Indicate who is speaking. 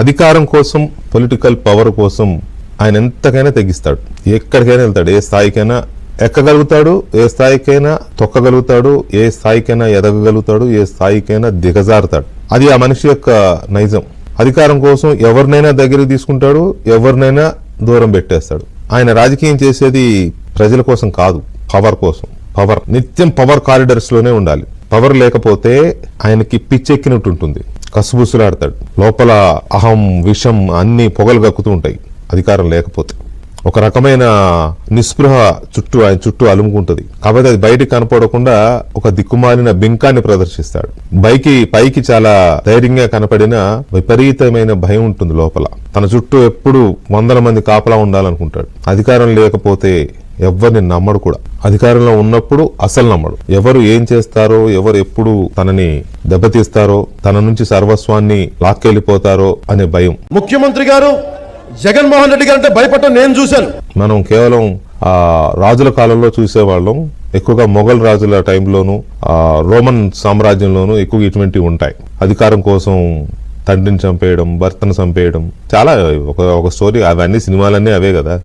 Speaker 1: అధికారం కోసం, political power కోసం ఆయన ఎంతకైనా తెగిస్తాడు, ఎక్కడికైనా వెళ్తాడు, ఏ స్థాయికైనా ఎక్కగలుగుతాడు, ఏ స్థాయికైనా తొక్కగలుగుతాడు, ఏ స్థాయికైనా ఎదగగలుగుతాడు, ఏ స్థాయికైనా దిగజారుతాడు. అది ఆ మనిషి యొక్క నైజం. అధికారం కోసం ఎవరినైనా దగ్గరికి తీసుకుంటాడు, ఎవరినైనా దూరం పెట్టేస్తాడు. ఆయన రాజకీయం చేసేది ప్రజల కోసం కాదు, పవర్ కోసం. పవర్ నిత్యం పవర్ కారిడర్స్ లోనే ఉండాలి. పవర్ లేకపోతే ఆయనకి పిచ్చెక్కినట్టు ఉంటుంది, కసుబుసులాడతాడు. లోపల అహం, విషం అన్ని పొగలు గక్కుతూ ఉంటాయి అధికారం లేకపోతే. ఒక రకమైన నిస్పృహ ఆయన చుట్టూ అలుముకుంటుంది. కాబట్టి అది బయటికి కనపడకుండా ఒక దిక్కుమాలిన బింకాన్ని ప్రదర్శిస్తాడు. పైకి చాలా ధైర్యంగా కనపడిన విపరీతమైన భయం ఉంటుంది లోపల. తన చుట్టూ ఎప్పుడు 100 మంది కాపలా ఉండాలనుకుంటాడు. అధికారం లేకపోతే ఎవరిని నమ్మడు కూడా. అధికారంలో ఉన్నప్పుడు అసలు నమ్మడు. ఎవరు ఏం చేస్తారో, ఎవరు ఎప్పుడు తనని దెబ్బతీస్తారో, తన నుంచి సర్వస్వాన్ని లాక్కెళ్ళిపోతారో అనే భయం.
Speaker 2: ముఖ్యమంత్రి గారు జగన్మోహన్ రెడ్డి గారు అంటే భయపడటం నేను చూశాను.
Speaker 1: మనం కేవలం రాజుల కాలంలో చూసేవాళ్ళం. ఎక్కువగా మొఘల్ రాజుల టైంలోను, రోమన్ సామ్రాజ్యంలోను ఎక్కువ ఇటువంటివి ఉంటాయి. అధికారం కోసం తండ్రిని చంపేయడం, భర్తను చంపేయడం, చాలా ఒక స్టోరీ. అవన్నీ సినిమాలన్నీ అవే కదా.